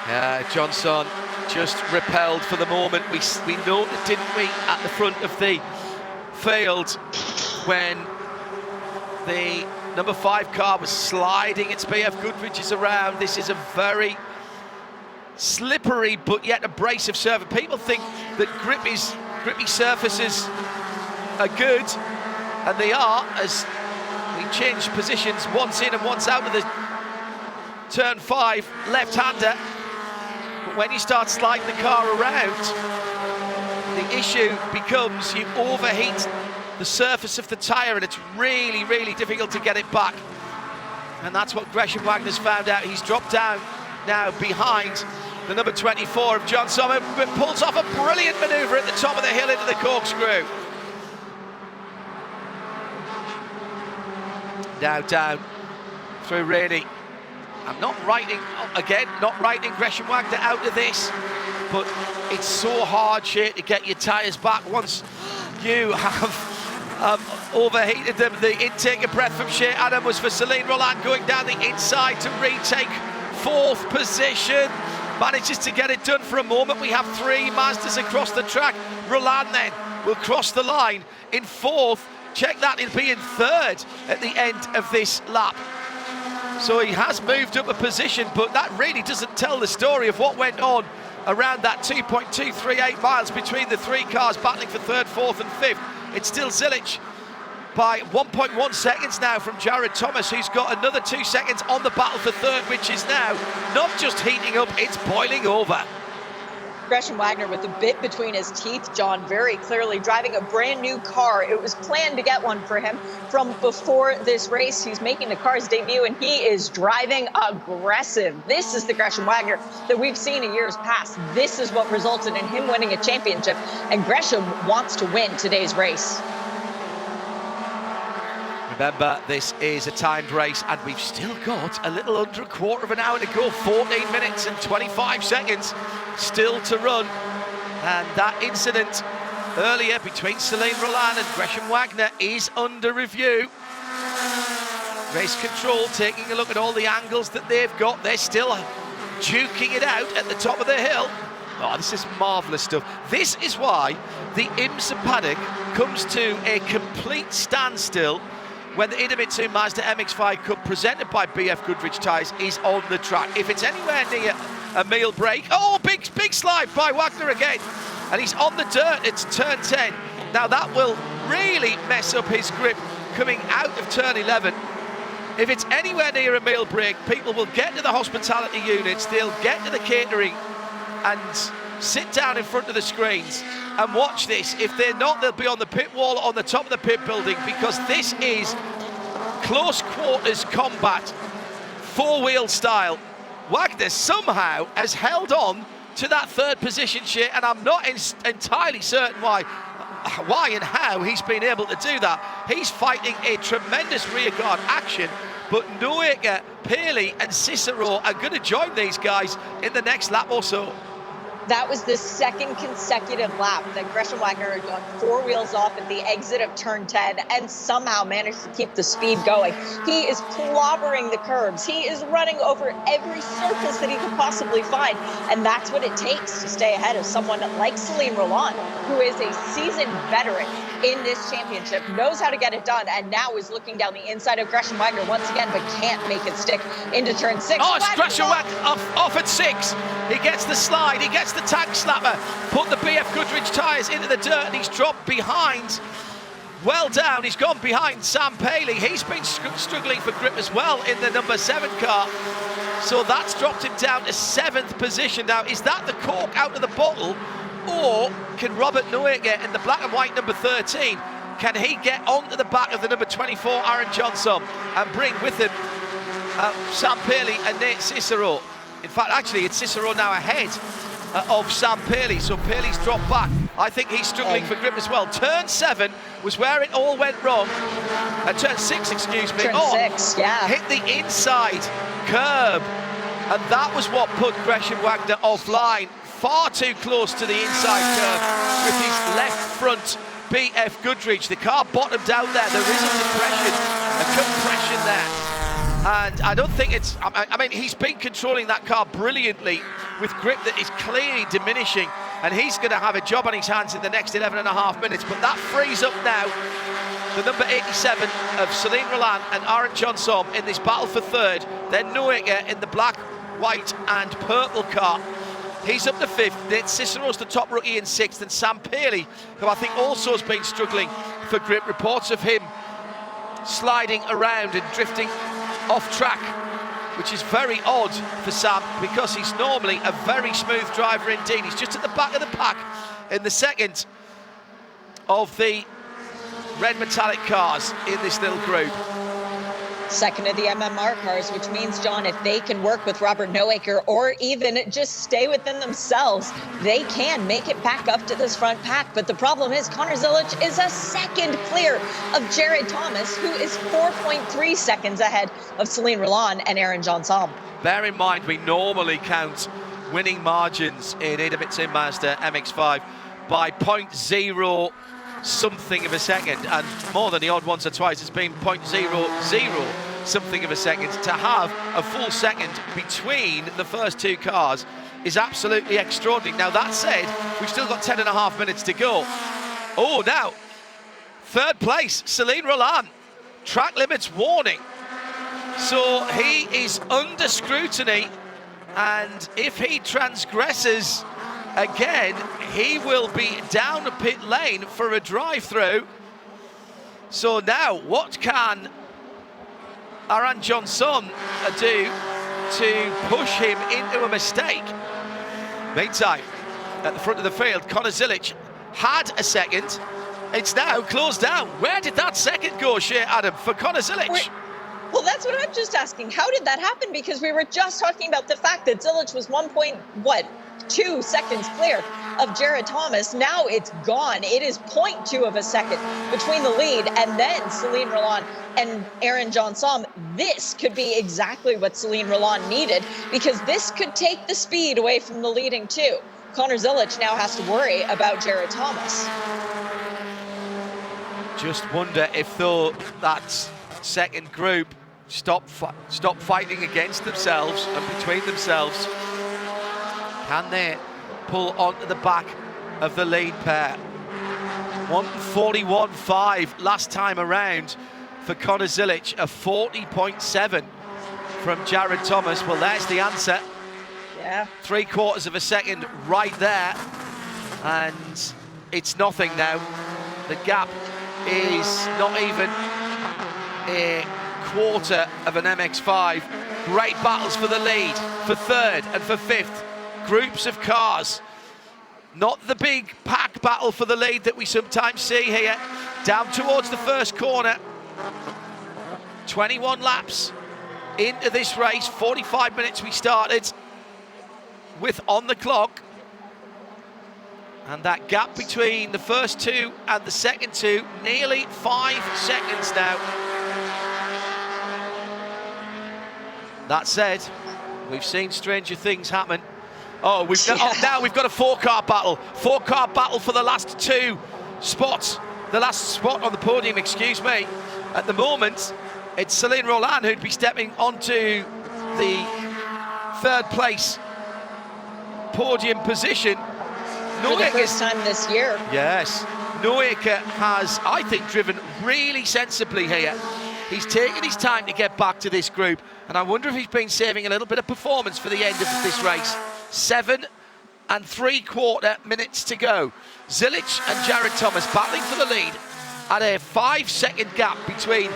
Yeah, Johnson just repelled for the moment. We noted, didn't we, at the front of the field when the number 5 car was sliding its BF Goodrich's around. This is a very slippery but yet abrasive surface. People think that grippy surfaces are good, and they are, as we change positions once in and once out of the turn 5 left-hander. But when you start sliding the car around, the issue becomes you overheat the surface of the tyre, and it's really, really difficult to get it back. And that's what Gresham Wagner's found out. He's dropped down now behind the number 24 of John Sommer, but pulls off a brilliant manoeuvre at the top of the hill into the corkscrew. Now down through Rainey. I'm not writing Gresham Wagner out of this, but it's so hard, Shea, to get your tyres back once you have overheated them. The intake of breath from Shea Adam was for Celine Roland, going down the inside to retake 4th position. Manages to get it done for a moment. We have 3 Mazdas across the track. Roland then will cross the line in 4th. Check that, he'll be in 3rd at the end of this lap. So he has moved up a position, but that really doesn't tell the story of what went on around that 2.238 miles between the 3 cars battling for 3rd, 4th and 5th. It's still Zilic by 1.1 seconds now from Jared Thomas, who's got another 2 seconds on the battle for 3rd, which is now not just heating up, it's boiling over. Gresham Wagner with a bit between his teeth, John, very clearly driving a brand new car. It was planned to get one for him from before this race. He's making the car's debut, and he is driving aggressive. This is the Gresham Wagner that we've seen in years past. This is what resulted in him winning a championship, and Gresham wants to win today's race. Remember, this is a timed race, and we've still got a little under a quarter of an hour to go. 14 minutes and 25 seconds still to run. And that incident earlier between Celine Roland and Gresham Wagner is under review. Race control taking a look at all the angles that they've got. They're still duking it out at the top of the hill. Oh, this is marvellous stuff. This is why the IMSA paddock comes to a complete standstill when the Idemitsu Mazda MX-5 Cup presented by BF Goodrich tyres is on the track. If it's anywhere near a meal break, oh, big slide by Wagner again, and he's on the dirt. It's turn 10. Now that will really mess up his grip coming out of turn 11. If it's anywhere near a meal break, people will get to the hospitality units, they'll get to the catering and sit down in front of the screens and watch this. If they're not, they'll be on the pit wall on the top of the pit building, because this is close quarters combat, 4-wheel style. Wagner somehow has held on to that 3rd position, Shea, and I'm not entirely certain why and how he's been able to do that. He's fighting a tremendous rearguard action, but Noeka, Paley and Cicero are going to join these guys in the next lap or so. That was the 2nd consecutive lap that Gresham Wagner had gone 4 wheels off at the exit of turn 10 and somehow managed to keep the speed going. He is clobbering the curbs. He is running over every surface that he could possibly find. And that's what it takes to stay ahead of someone like Celine Roland, who is a seasoned veteran in this championship, knows how to get it done, and now is looking down the inside of Gresham Wagner once again, but can't make it stick into turn 6. Oh, it's Gresham Wagner off at 6. He gets the slide, he gets the tag slapper, put the BF Goodrich tyres into the dirt, and he's dropped behind. Well down, he's gone behind Sam Paley. He's been struggling for grip as well in the number 7 car. So that's dropped him down to 7th position. Now, is that the cork out of the bottle? Or can Robert Noeka in the black and white number 13, can he get onto the back of the number 24 Aaron Johnson and bring with him Sam Paley and Nate Cicero? In fact, actually, it's Cicero now ahead of Sam Pearley. So Pearley's dropped back. I think he's struggling for grip as well. Turn 7 was where it all went wrong. Turn 6, excuse me. Turn 6, yeah. Hit the inside curb. And that was what put Gresham Wagner offline. Far too close to the inside curve with his left front BF Goodrich. The car bottomed out there. There is a compression there. And I don't think it's, I mean, he's been controlling that car brilliantly with grip that is clearly diminishing, and he's going to have a job on his hands in the next 11.5 minutes. But that frees up now the number 87 of Celine Roland and Aaron Johnson in this battle for third. Then Noeka in the black, white and purple car. He's up to 5th. Nate Cicero's the top rookie in 6th, and Sam Pearley, who I think also has been struggling for grip. Reports of him sliding around and drifting off track, which is very odd for Sam because he's normally a very smooth driver indeed. He's just at the back of the pack in the second of the red metallic cars in this little group. Second of the MMR cars, which means, John, if they can work with Robert Noaker or even just stay within themselves, they can make it back up to this front pack. But the problem is Connor Zilic is a second clear of Jared Thomas, who is 4.3 seconds ahead of Celine Roland and Aaron Johnson. Bear in mind, we normally count winning margins in IMSA Mazda MX-5 by 0.0 something of a second, and more than the odd once or twice it's been 0.00 something of a second. To have a full second between the first two cars is absolutely extraordinary. Now that said, we've still got 10.5 minutes to go. Oh, now third place, Celine Roland, track limits warning. So he is under scrutiny, and if he transgresses again, he will be down the pit lane for a drive-through. So now, what can Aaron Johnson do to push him into a mistake? Meantime, at the front of the field, Connor Zilic had a second. It's now closed down. Where did that second go, Shea Adam, for Connor Zilic? Well, that's what I'm just asking. How did that happen? Because we were just talking about the fact that Zilic was 2 seconds clear of Jared Thomas. Now it's gone. It is 0.2 of a second between the lead and then Celine Roland and Aaron Johnson. This could be exactly what Celine Roland needed, because this could take the speed away from the leading two. Connor Zilic now has to worry about Jared Thomas. Just wonder if though that second group stop fighting against themselves and between themselves. Can they pull onto the back of the lead pair? 1:41.5 last time around for Connor Zilic, a 40.7 from Jared Thomas. Well, there's the answer. Yeah. 3/4 of a second right there, and it's nothing now. The gap is not even a quarter of an MX-5. Great battles for the lead, for third and for 5th. Groups of cars, not the big pack battle for the lead that we sometimes see here. Down towards the first corner. 21 laps into this race, 45 minutes we started with on the clock. And that gap between the first two and the second two, nearly 5 seconds now. That said, we've seen stranger things happen. Oh, now we've got a 4-car battle. 4-car battle for the last 2 spots. The last spot on the podium, excuse me. At the moment, it's Celine Roland who'd be stepping onto the 3rd place podium position. For the first time this year. Yes. Noeka has, I think, driven really sensibly here. He's taken his time to get back to this group, and I wonder if he's been saving a little bit of performance for the end of this race. 7 3/4 minutes to go. Zilic and Jared Thomas battling for the lead at a 5-second gap between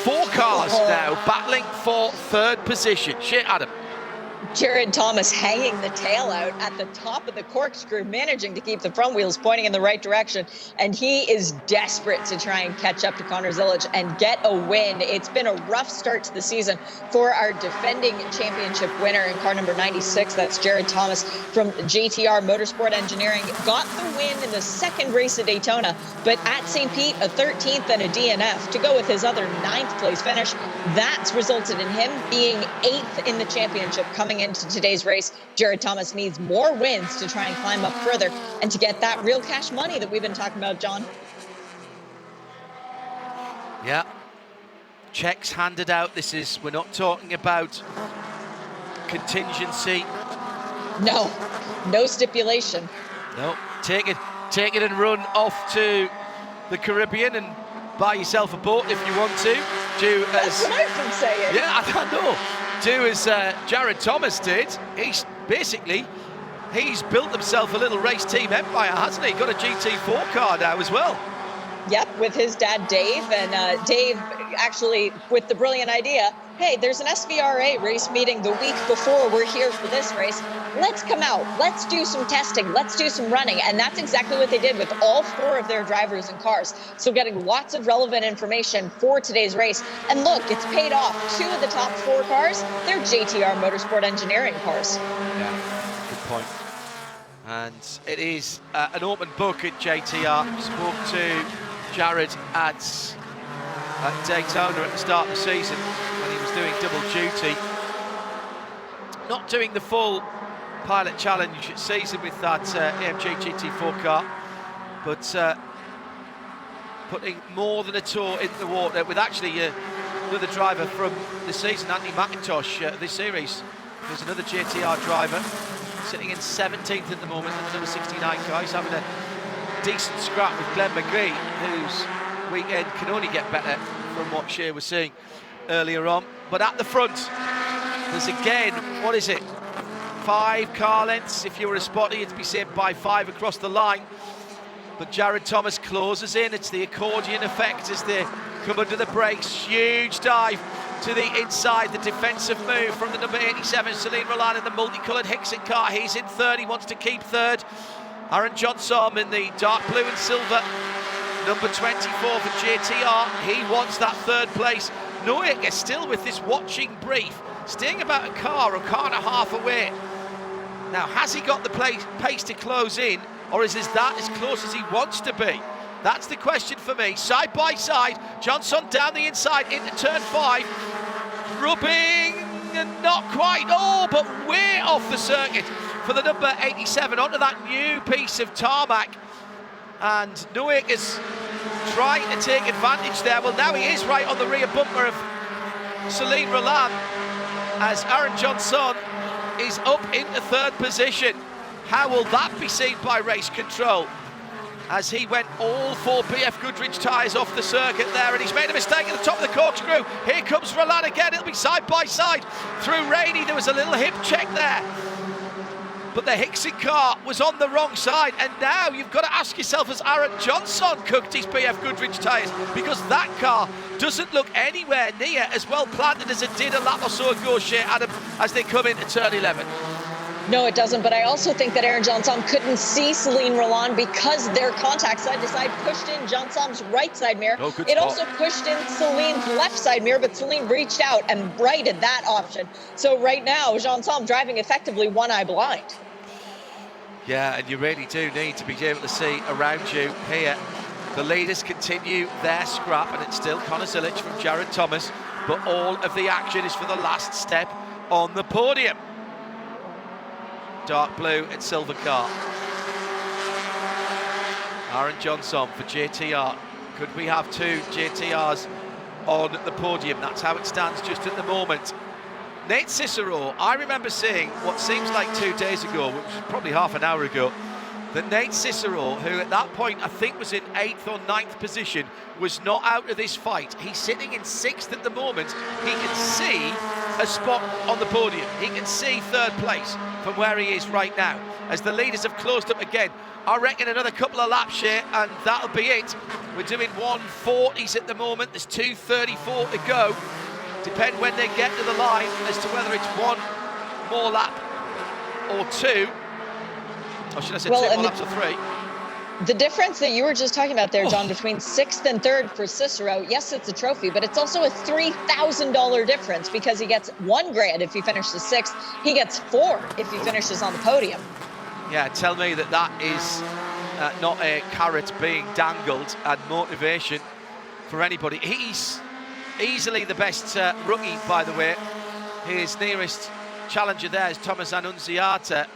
4 cars now, battling for 3rd position. Shea Adam. Jared Thomas hanging the tail out at the top of the corkscrew, managing to keep the front wheels pointing in the right direction. And he is desperate to try and catch up to Connor Zilic and get a win. It's been a rough start to the season for our defending championship winner in car number 96. That's Jared Thomas from JTR Motorsport Engineering. Got the win in the second race at Daytona, but at St. Pete, a 13th and a DNF to go with his other 9th place finish. That's resulted in him being 8th in the championship coming into today's race. Jared Thomas needs more wins to try and climb up further and to get that real cash money that we've been talking about, John. Yeah, checks handed out. We're not talking about contingency. No stipulation. No, take it and run off to the Caribbean and buy yourself a boat if you want to. That's what I've been saying. Yeah, I know. Do as Jared Thomas did. He's built himself a little race team empire, hasn't he? Got a GT4 car now as well. Yep, with his dad Dave, and Dave actually with the brilliant idea, hey, there's an SVRA race meeting the week before we're here for this race. Let's come out, let's do some testing, let's do some running. And that's exactly what they did with all 4 of their drivers and cars. So getting lots of relevant information for today's race. And look, it's paid off. 2 of the top 4 cars, they're JTR Motorsport Engineering cars. Yeah, good point. And it is an open book at JTR. Spoke to Jared at Daytona at the start of the season when he was doing double duty. Not doing the full pilot challenge season with that AMG GT4 car, but putting more than a toe in the water with actually another driver from the season, Anthony McIntosh, this series. There's another JTR driver sitting in 17th at the moment, and the number 69 car. He's having a decent scrap with Glenn McGree, whose weekend can only get better from what Shea was saying earlier on. But at the front, there's again, what is it? 5 car lengths. If you were a spotter, you'd be saved by 5 across the line. But Jared Thomas closes in. It's the accordion effect as they come under the brakes. Huge dive to the inside, the defensive move from the number 87, Celine Roland, in the multicoloured Hickson car. He's in third, he wants to keep third. Aaron Johnson in the dark blue and silver, number 24 for JTR. He wants that third place. Noyak is still with this watching brief, staying about a car and a half away. Now, has he got the pace to close in, or is that as close as he wants to be? That's the question for me. Side by side, Johnson down the inside into turn 5, rubbing and not quite, but way off the circuit for the number 87 onto that new piece of tarmac. And Noyak is trying to take advantage there. Well, now he is right on the rear bumper of Celine Roland as Aaron Johnson is up into third position. How will that be seen by race control? As he went all 4 BF Goodrich tyres off the circuit there, and he's made a mistake at the top of the corkscrew. Here comes Roland again. It'll be side by side through Rainey. There was a little hip check there, but the Hickson car was on the wrong side. And now you've got to ask yourself, has Aaron Johnson cooked his BF Goodrich tyres? Because that car doesn't look anywhere near as well planted as it did a lap or so ago, Shea Adam, as they come into turn 11. No, it doesn't, but I also think that Aaron Johnson couldn't see Celine Roland because their contact side to side pushed in Johnson's right side mirror. It also pushed in Celine's left side mirror, but Celine reached out and righted that option. So right now, Johnson driving effectively one eye blind. Yeah, and you really do need to be able to see around you here. The leaders continue their scrap, and it's still Connor Zilic from Jared Thomas, but all of the action is for the last step on the podium. Dark blue and silver car. Aaron Johnson for JTR. Could we have 2 JTRs on the podium? That's how it stands just at the moment. Nate Cicero, I remember seeing what seems like 2 days ago, which was probably half an hour ago, that Nate Cicero, who at that point I think was in 8th or 9th position, was not out of this fight. He's sitting in 6th at the moment. He can see a spot on the podium. He can see third place from where he is right now, as the leaders have closed up again. I reckon another couple of laps here and that'll be it. We're doing 140s at the moment. There's 2:34 to go. Depend when they get to the line as to whether it's more lap or two, or should I say 2 more laps or 3. The difference that you were just talking about there, John, between 6th and 3rd for Cicero, yes, it's a trophy, but it's also a $3,000 difference because he gets $1,000 if he finishes 6th. He gets $4,000 if he finishes on the podium. Yeah, tell me that is not a carrot being dangled and motivation for anybody. He's easily the best rookie, by the way. His nearest challenger there is Thomas Annunziata,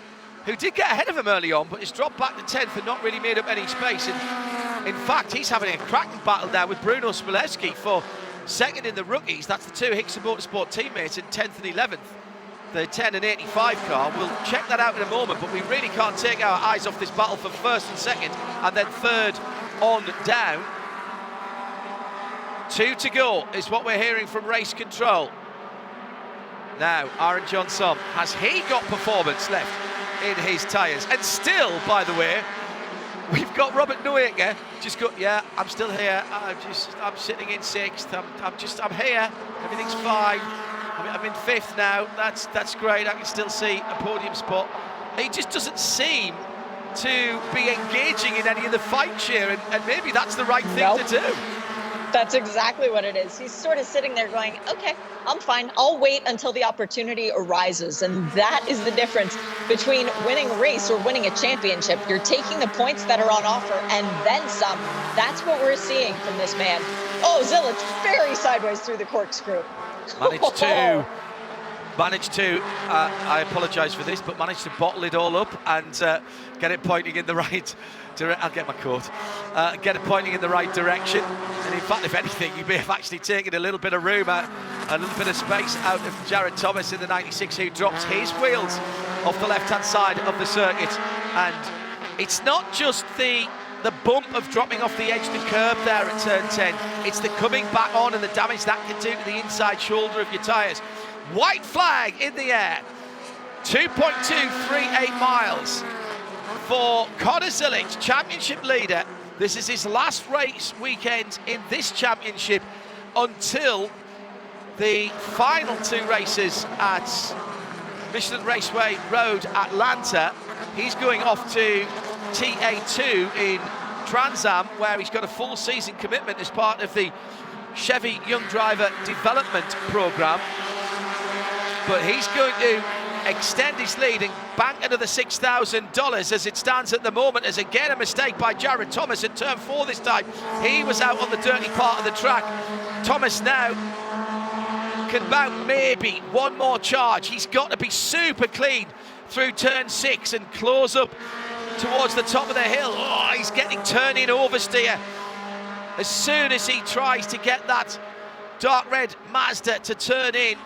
who did get ahead of him early on, but has dropped back to 10th and not really made up any space. And in fact, he's having a cracking battle there with Bruno Smolewski for 2nd in the rookies. That's the 2 Hickson Motorsport teammates in 10th and 11th. The 10 and 85 car. We'll check that out in a moment, but we really can't take our eyes off this battle for 1st and 2nd, and then 3rd on down. 2 to go is what we're hearing from race control. Now, Aaron Johnson, has he got performance left in his tyres? And still, by the way, we've got Robert Noyaker just got, yeah, I'm still here. I'm sitting in 6th. I'm here. Everything's fine. I'm in 5th now. That's great. I can still see a podium spot. He just doesn't seem to be engaging in any of the fight here, and maybe that's the right thing to do. That's exactly what it is. He's sort of sitting there going, okay, I'm fine. I'll wait until the opportunity arises. And that is the difference between winning a race or winning a championship. You're taking the points that are on offer and then some. That's what we're seeing from this man. Oh, Zilic very sideways through the corkscrew. Managed to, I apologise for this, but managed to bottle it all up and get it pointing in the right direction. I'll get my coat. Get it pointing in the right direction. And in fact, if anything, you may have actually taken a little bit of room out, a little bit of space out of Jared Thomas in the 96, who drops his wheels off the left-hand side of the circuit. And it's not just the bump of dropping off the edge of the curb there at turn 10. It's the coming back on and the damage that can do to the inside shoulder of your tyres. White flag in the air. 2.238 miles for Connor Zilic, championship leader. This is his last race weekend in this championship until the final 2 races at Michelin Raceway Road, Atlanta. He's going off to TA2 in Trans Am, where he's got a full season commitment as part of the Chevy Young Driver Development Programme. But he's going to extend his lead and bank another $6,000 as it stands at the moment, as again a mistake by Jared Thomas at turn 4 this time. He was out on the dirty part of the track. Thomas now can mount maybe one more charge. He's got to be super clean through turn 6 and close up towards the top of the hill. Oh, he's getting turning oversteer as soon as he tries to get that dark red Mazda to turn in.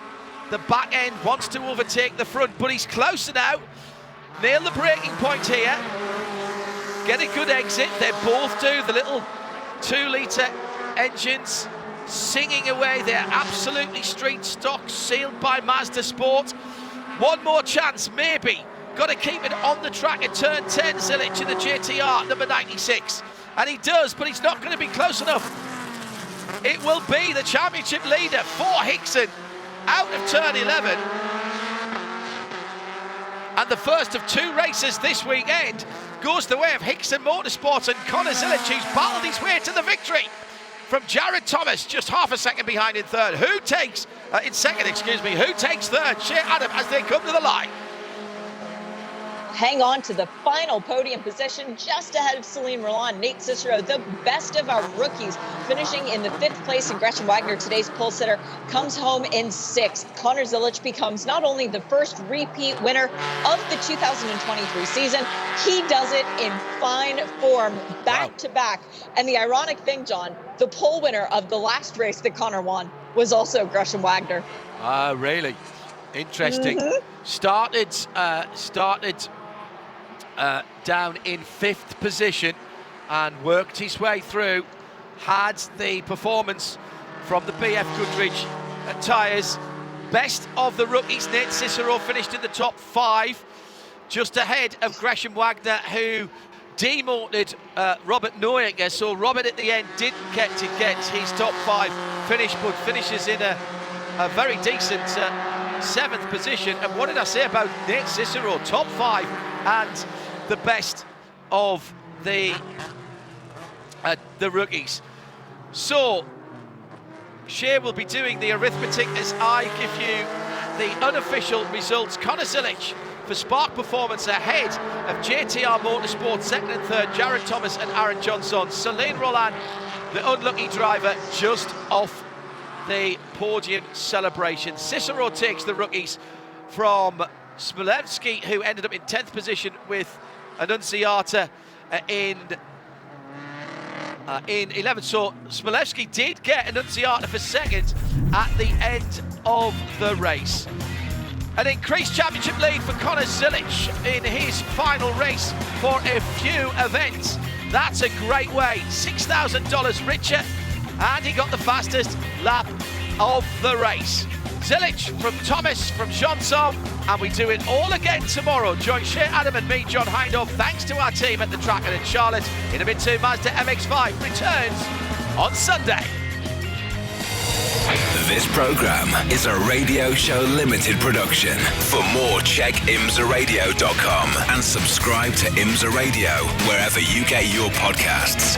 The back end wants to overtake the front, but he's closer now. Nail the braking point here. Get a good exit. They both do. The little 2-litre engines singing away. They're absolutely street stock, sealed by Mazda Sport. One more chance, maybe. Got to keep it on the track at turn 10, Zilic in the JTR, number 96. And he does, but he's not going to be close enough. It will be the championship leader for Hickson out of turn 11. And the first of 2 races this weekend goes the way of Hickson Motorsports and Connor Zilic, who's battled his way to the victory from Jared Thomas, just half a second behind in third. Who takes, in second, excuse me, who takes third? Shea Adam as they come to the line. Hang on to the final podium position just ahead of Celine Roland. Nate Cicero, the best of our rookies, finishing in the 5th place. And Gresham Wagner, today's pole sitter, comes home in 6th. Connor Zilic becomes not only the first repeat winner of the 2023 season, he does it in fine form, back to back. And the ironic thing, John, the pole winner of the last race that Connor won was also Gresham Wagner. Really? Interesting. Started down in 5th position and worked his way through. Had the performance from the BF Goodrich tyres. Best of the rookies, Nate Cicero finished in the top 5, just ahead of Gresham Wagner, who demoted Robert Noyaker. So Robert at the end didn't get to get his top 5 finish, but finishes in a very decent 7th position. And what did I say about Nate Cicero? Top 5 and the best of the rookies. So Shea will be doing the arithmetic as I give you the unofficial results. Connor Zilic for Spark Performance ahead of JTR Motorsport, 2nd and 3rd, Jared Thomas and Aaron Johnson. Celine Roland, the unlucky driver, just off the podium celebration. Cicero takes the rookies from Smolevski, who ended up in 10th position with Annunziata in 11th. So Smolevski did get Annunziata for 2nd at the end of the race. An increased championship lead for Connor Zilic in his final race for a few events. That's a great way, $6,000 richer, and he got the fastest lap of the race. Zilic from Thomas, from Johnson, and we do it all again tomorrow. Join Shea Adam and me, John Hindhaugh, thanks to our team at the track and in Charlotte, in a mid-2 Mazda MX-5 returns on Sunday. This program is a Radio Show Limited production. For more, check imsaradio.com and subscribe to IMSA Radio wherever you get your podcasts.